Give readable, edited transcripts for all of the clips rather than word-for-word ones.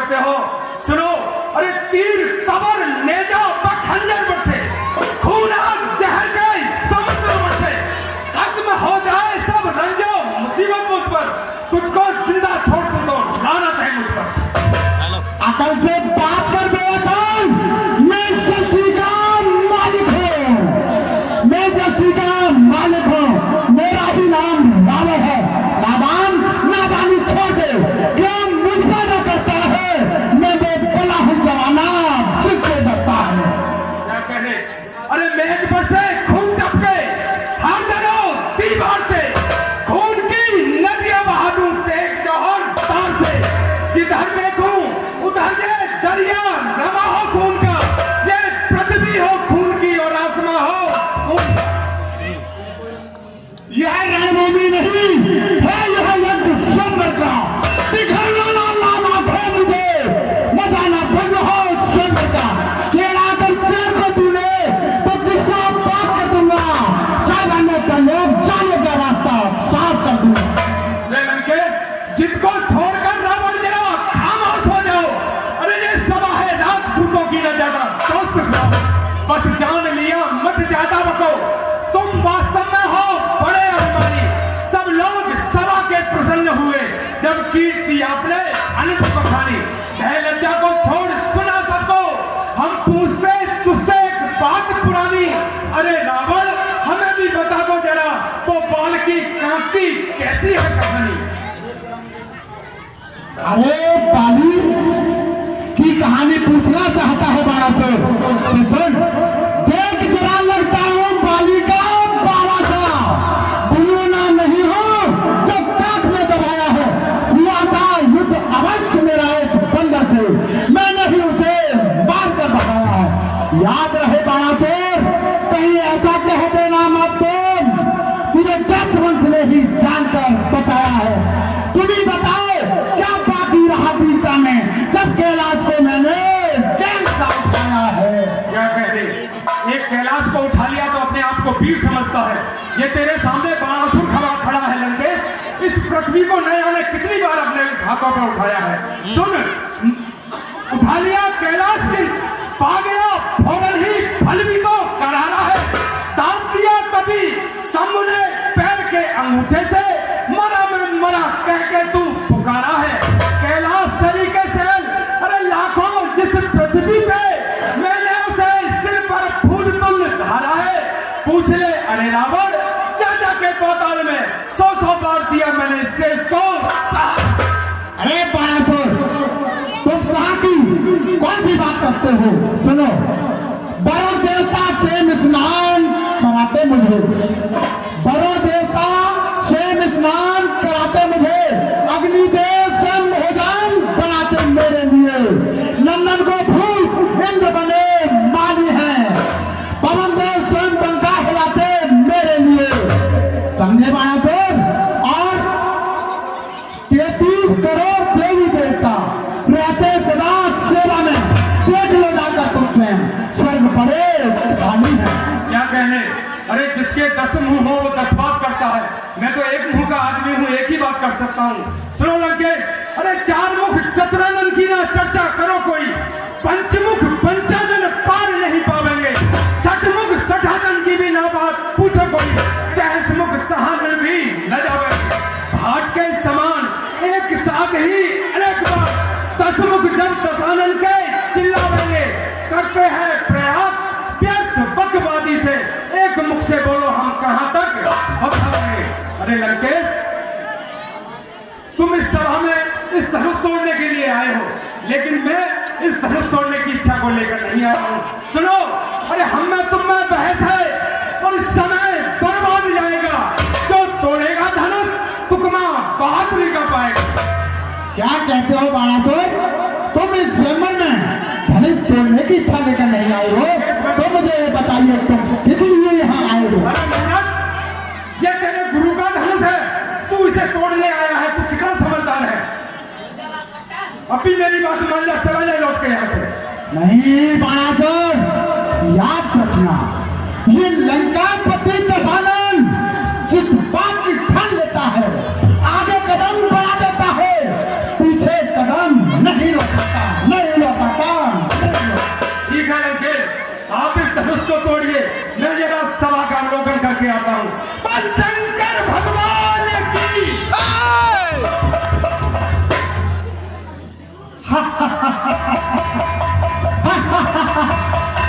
करते हो? सुनो, अरे तीर तबर नेजा खंजर बरसे, खून आग जहर के समुद्र बरसे, खत्म हो जाए सब रंजो मुसीबत मुझ पर, तुझको जिंदा छोड़ दूं तो लानत है मुझ पर। अकल से बात कर बेअकल, मैं सृष्टि का मालिक हूँ, मैं सृष्टि का मालिक हूँ, मेरा ही नाम रावण है। रावण नादानी छोड़ दे, क्यों मुझ पर न करता है, मैं बेबला हूँ जवाना जिससे डरता है। क्या कहने? अरे मेज पर से खून टपके, हार डरो दीवार से, खून की नदियां बहा दूं तेज जौहर तार से, जिधर देखूं उधर ये दरिया रमा हो खून का, ये पृथ्वी हो खून की और आसमां हो खून का। यह रणभूमि नहीं है, यह यज्ञ स्वयंवर का, बिखरना लाना है मुझे, मचाना भंग हो स्वयंवर का, छेड़ा कर सिर को तूने तो किसका बात कर दूंगा, चाहने का लोग जाने का रास्ता साफ कर दूंगा। ले लंकेश, जिनको छोड़कर रावण जरा खामोश हो जाओ। अरे ये सभा है राजपूतों की, न ज्यादा दोस्त खाओ, बस जान लिया मत ज्यादा बको, तुम वास्तव में हो बड़े अभिमानी। सब लोग सभा के प्रसन्न हुए जब कीर्ति आपने अनंत बखानी। भय लज्जा को छोड़ सुना सबको, हम पूछते तुझसे एक बात पुरानी, अरे रावण हमें भी बता दो जरा, वो बाल की कांति कैसी है कहानी? अरे बाली की कहानी पूछना चाहता है बाड़ा से, तो सुन, देख जरा लगता हूँ बाली का बाड़ा सा, बुलवाना नहीं हो जब काख में दबाया है, हुआ था युद्ध अवश्य मेरा एक बंदर से, मैंने ही उसे मार कर भगाया है। याद रहे बाड़ा से, कहीं ऐसा कह देना मत तुम, तुझे दत्तवंश ने ही जानकर बचाया है। तुम ही बताओ क्या बाकी रहा बीचा में, जब कैलाश को मैंने जेल से उठाया है। क्या कहते? एक कैलाश को उठा लिया तो अपने आप को वीर समझता है। ये तेरे सामने बाणासुर खड़ा है लंकेश, इस पृथ्वी को न जाने कितनी बार अपने इस हाथों पर उठाया है। सुन, उठा लिया कैलाश से, पा गया फौरन ही फल भी तो करारा है, दाम दिया तभी शंभु ने पैर के अंगूठे से, मरा मैं मरा कह के तू पुकारा है। कैलाश सरीके से, अरे लाखों जिस पृथ्वी पे, मैंने उसे सिर पर फूल तुल धारा है। पूछ ले अरे रावण, जा के पाताल में 100 बार दिया मैंने शेष को। अरे बाणासुर, तुम कहाँ की कौन सी बात करते हो? सुनो, वरुण देवता स्वयं स्नान कराते मुझे, वरुण देवता स्वयं स्नान कराते मुझे, अग्निदेव स्वयं भोजन बनाते मेरे लिए, नंदन को फूल इंद्र बने माली हैं, पवन देव स्वयं पंखा हिलाते मेरे लिए, समझे बाणासुर? और 33 करोड़ देवी देवता रहते सदा सेवा में, देख लो जाकर तुम स्वयं, स्वर्ग बड़े खाली है। क्या कहने? अरे जिसके 10 मुंह हो वो 10 बात करता है, मैं तो एक मुंह का आदमी हूँ, एक ही बात कर सकता हूँ। सुनो लंकेश, अरे 4 मुख चतुरानन की ना चर्चा करो कोई, पंचमुख पंचानन पार नहीं पावेंगे, 60 मुख 60 की भी ना बात पूछो कोई, सहस मुख सहानन भी न जावेंगे, भाट के समान एक साथ ही अनेक बार, 10 मुख जब दसानन के चिल्लावेंगे, करते हैं प्रयास व्यर्थ बकवादी से, एक मुख से बोलो हम कहां तक पहुंचाएंगे। अरे लंकेश, तुम इस सभा में इस धनुष तोड़ने के लिए आए हो, लेकिन मैं इस धनुष तोड़ने की इच्छा को लेकर नहीं आया हूं। सुनो, अरे हम में तुम में बहस है और समय बर्बाद जाएगा, जो तोड़ेगा धनुष तुकमा बहादुरी का पाएगा। क्या कहते हो बाणासुर, तुम इस स्वयंवर में धनुष तोड़ने की इच्छा लेकर नहीं आए हो, तो मुझे ये बताइए तुम इसलिए यहाँ आए हो? अरे मेहनत, ये तेरे गुरु का धनुष है, तू इसे तोड़ने आया है, तू कितना समझदार है। अभी मेरी बात मान जा, चला जाए लौट के यहाँ से। नहीं बाणासुर, याद रखना, ये लंकापति दशानन जिस बात की ठान लेता है, आगे कदम बढ़ा देता है, पीछे कदम नहीं लौटाता। आप इस धनुष को तोड़िए, मैं जरा सभा का अवलोकन करके आता हूँ। बोल शंकर भगवान की।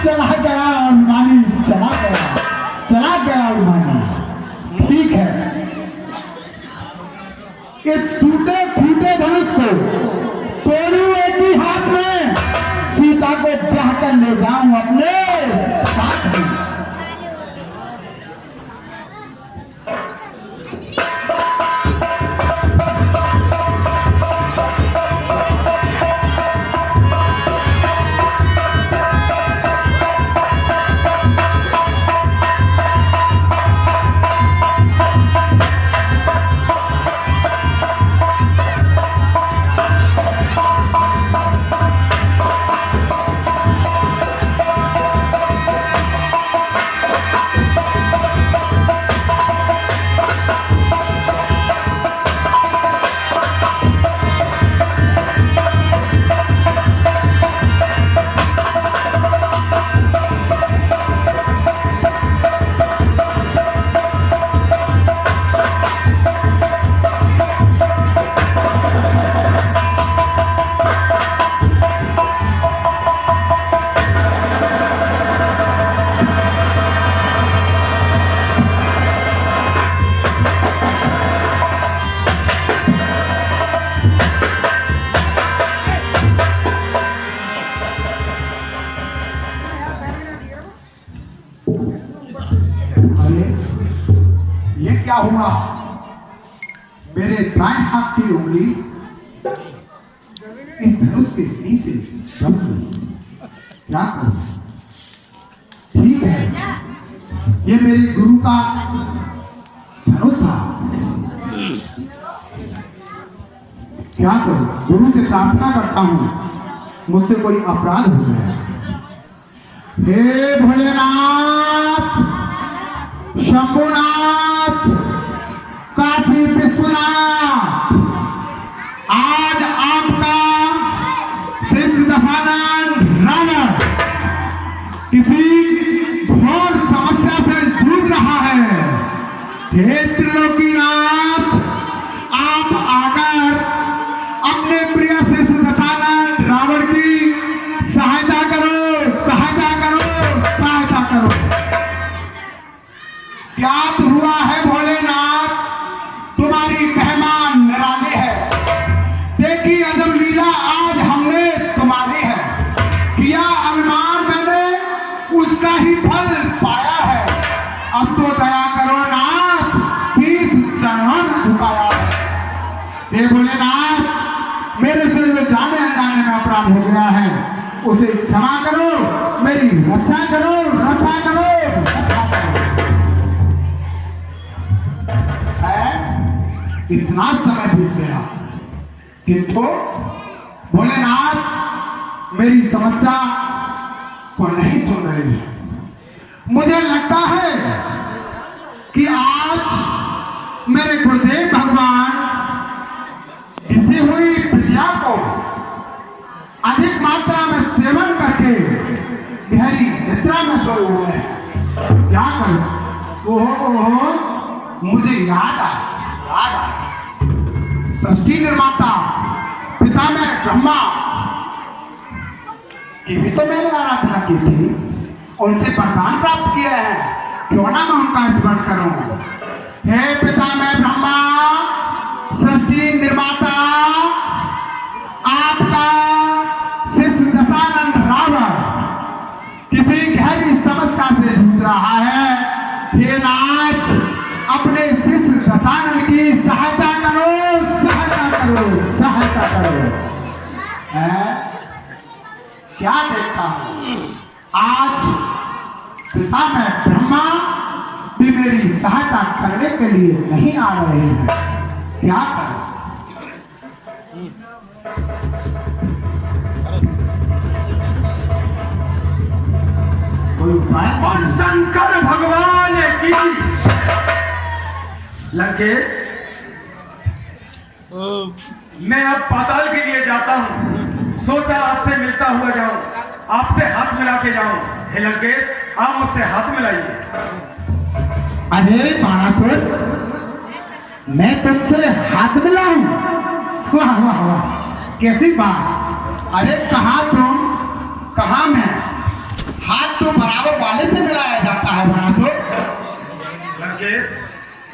चला गया अभिमानी, चला गया अभिमानी। ठीक है, इस टूटे फूटे धनुष को तोड़ू एक ही हाथ में, सीता को ब्याह कर ले जाऊं अपने साथ में। ये क्या हुआ? मेरे दाएं हाथ की उंगली इस धनुष के नीचे दब गई। क्या करूं? ठीक है, ये मेरे गुरु का धनुष था। क्या करूं? गुरु से प्रार्थना करता हूं, मुझसे कोई अपराध हो जाए। हे भोलेनाथ, शंभुनाथ, काशी विश्वनाथ, आज आपका शिष्य दशानन रावण किसी घोर समस्या से जूझ रहा है। हे त्रिलोकीनाथ, आप आकर अपने प्रिय शिष्य दशानन रावण की सहायता करो, सहायता करो, सहायता करो। ज्ञात हुआ है भोलेनाथ, तुम्हारी मेहमान निराली है। देखी अजब लीला आज हमने तुम्हारी है। किया अभिमान मैंने, उसका ही फल पाया है। अब तो दया करो नाथ, शीश चरणों में झुकाया है। हे भोलेनाथ, मेरे से जो जाने अनजाने में अपराध हो गया है, उसे क्षमा करो, मेरी रक्षा करो, रक्षा करो, रक्षा करो। इतना समय बीत गया किंतु भोलेनाथ मेरी समस्या को नहीं सुन रहे हैं। मुझे लगता है कि आज मेरे गुरुदेव भगवान इसी हुई विद्या को अधिक मात्रा में सेवन करके गहरी निद्रा में सोए हुए हैं। क्या करूं? ओहो, मुझे याद आया, सृष्टि निर्माता पिता में ब्रह्मा की भी तो मैंने आराधना की थी, उनसे वरदान प्राप्त किए हैं, क्यों ना मैं उनका स्मरण करूं। हे पिता में ब्रह्मा, सृष्टि निर्माता, आपका शिष्य दशानन रावण किसी गहरी समस्या से जूझ रहा है। हे नाथ, अपने शिष्य दशानन की सहायता करो, सहायता करो, सहायता करो। क्या देखता हूं, आज पिता में ब्रह्मा भी मेरी सहायता करने के लिए नहीं आ रहे हैं। क्या करूं? कोई उपाय? और शंकर भगवान की। लंकेश, मैं अब पाताल के लिए जाता हूँ। सोचा आपसे मिलता हुआ जाऊं। आपसे हाथ मिला के जाऊं। हे लंकेश, आप मुझसे हाथ मिलाइए। अरे बाणासुर, मैं तुमसे हाथ मिलाऊं? वाह वाह वाह, कैसी बात। अरे कहाँ तुम, कहाँ मैं? हाथ तो बराबर वाले से मिलाया जाता है बाणासुर। लंकेश,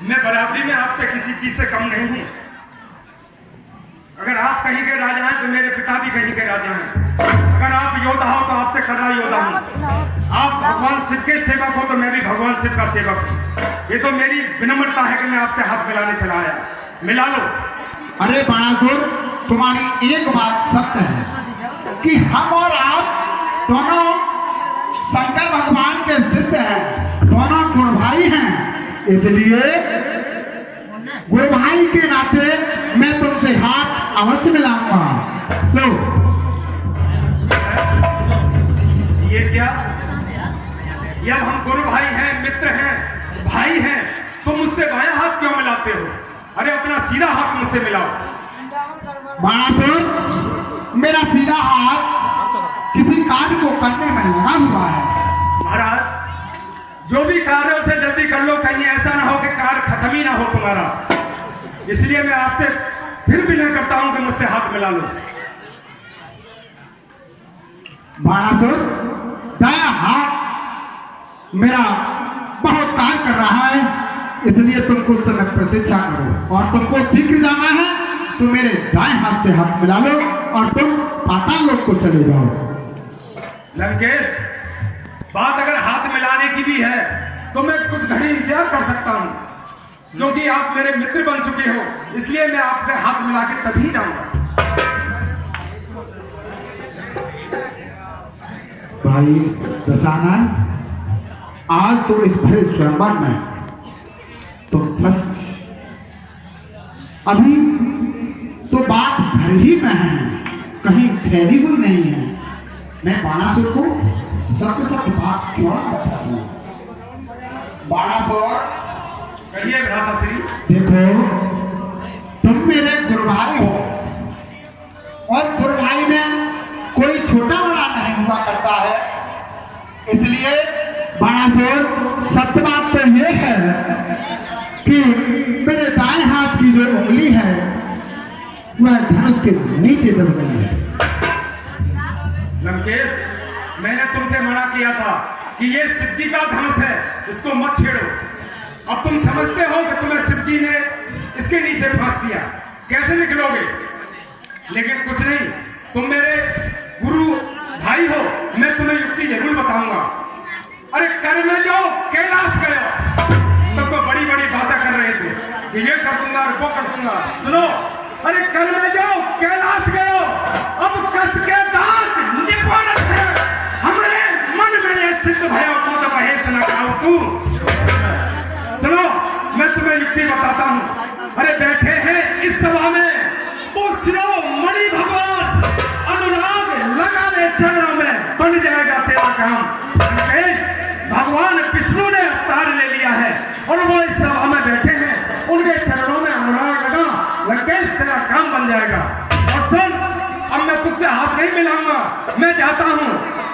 मैं बराबरी में आपसे किसी चीज से कम नहीं हूं। अगर आप कहीं के राजा हैं तो मेरे पिता भी कहीं के राजा हैं। अगर आप योद्धा हो तो आपसे कर्रा योद्धा हूं। आप भगवान शिव के सेवक हो तो मैं भी भगवान शिव का सेवक हूं। ये तो मेरी विनम्रता है कि मैं आपसे हाथ मिलाने चला आया। मिला लो। अरे बाणासुर, तुम्हारी एक बात सत्य है कि हम और आप दोनों शंकर भगवान के शिष्य हैं, दोनों गुरु भाई हैं। इसलिए गुरु भाई के नाते मैं तुमसे हाथ अवश्य मिलाऊंगा। लो। ये क्या? ये अब हम गुरु भाई हैं, मित्र हैं, भाई हैं, तुम मुझसे बायां हाथ क्यों मिलाते हो? अरे अपना सीधा हाथ मुझसे मिलाओ। बाणासुर, मेरा सीधा हाथ किसी कार्य को करने में लगा हुआ है। महाराज, जो भी कार्य उसे जल्दी कर लो, कहीं ऐसा ना हो कि कार्य खत्म ही ना हो तुम्हारा। इसलिए मैं आपसे फिर विनय करता हूं कि मुझसे हाथ मिला लो। बाणासुर, दाया हाथ मेरा बहुत कार्य कर रहा है, इसलिए तुम कुछ समय प्रतीक्षा करो और तुमको शीघ्र जाना है तो मेरे दाएं हाथ से हाथ मिला लो और तुम पाताल लोक को चले जाओ। लंकेश, बात अगर हाथ मिलाने की भी है तो मैं कुछ घड़ी इंतजार कर सकता हूं, क्योंकि आप मेरे मित्र बन चुके हो। इसलिए मैं आपसे हाथ मिला के तभी जाऊंगा। भाई दशानन, आज तो इस भरे स्वयंवर में तुम फंस गए। अभी तो बात घर ही में है, कहीं फैली हुई नहीं है। मैं बाणासुर को सत्य बात क्यों करता हूँ? बाणासुर, कहिए भ्राताश्री। देखो, तुम मेरे गुरु भाई हो और गुरु भाई में कोई छोटा बड़ा नहीं हुआ करता है। इसलिए बाणासुर, सत्य बात तो ये है कि मेरे दाएं हाथ की जो उंगली है वह धनुष के नीचे दब गई है। लंकेश, मैंने तुमसे मना किया था कि ये शिव जी का धनुष है, इसको मत छेड़ो। अब तुम समझते हो कि तुम्हें शिव जी ने इसके नीचे फंस दिया, कैसे निकलोगे? लेकिन कुछ नहीं, तुम मेरे गुरु भाई हो, मैं तुम्हें युक्ति जरूर बताऊंगा। अरे कर में जाओ, कैलाश गयो, तब तो बड़ी बड़ी बातें कर रहे थे कि ये कर दूंगा और वो कर दूंगा। सुनो, अरे कर में जाओ, कैलाश गयो, अब कस के दांत निपोड़त है, हमरे मन में ये सिद्ध भयो कूद महेश न खाओ तू। सुनो, मैं तुम्हें युक्ति बताता हूँ। अरे बैठे हैं इस सभा में तो सुनो, मणि भगवान अनुराग लगा ले चरणों में, बन जाएगा तेरा काम। भगवान विष्णु ने अवतार ले लिया है और वो इस सभा में बैठे हैं, उनके चरणों में अनुराग लगा, लंकेश तेरा काम बन जाएगा। और सुन, अब मैं तुझसे हाथ नहीं मिलाऊंगा, मैं चाहता हूँ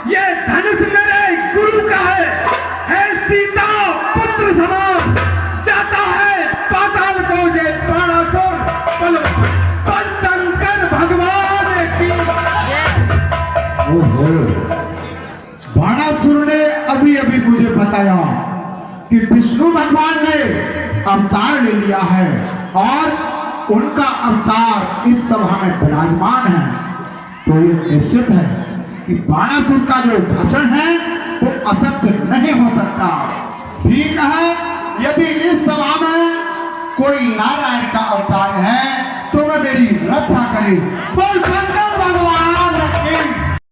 ये धनुष मेरे गुरु का है सीता पुत्र समान, जाता है पाताल को जे बाणासुर पल शंकर भगवान की। बाणासुर ने अभी अभी मुझे बताया कि विष्णु भगवान ने अवतार ले लिया है और उनका अवतार इस सभा में विराजमान है। तो ये निश्चित है कि बाणासुर का जो भाषण है वो असत्य नहीं हो सकता। ठीक है, यदि इस सभा में कोई नारायण का अवतार है तो वह मेरी रक्षा करे। बोल शंकर भगवान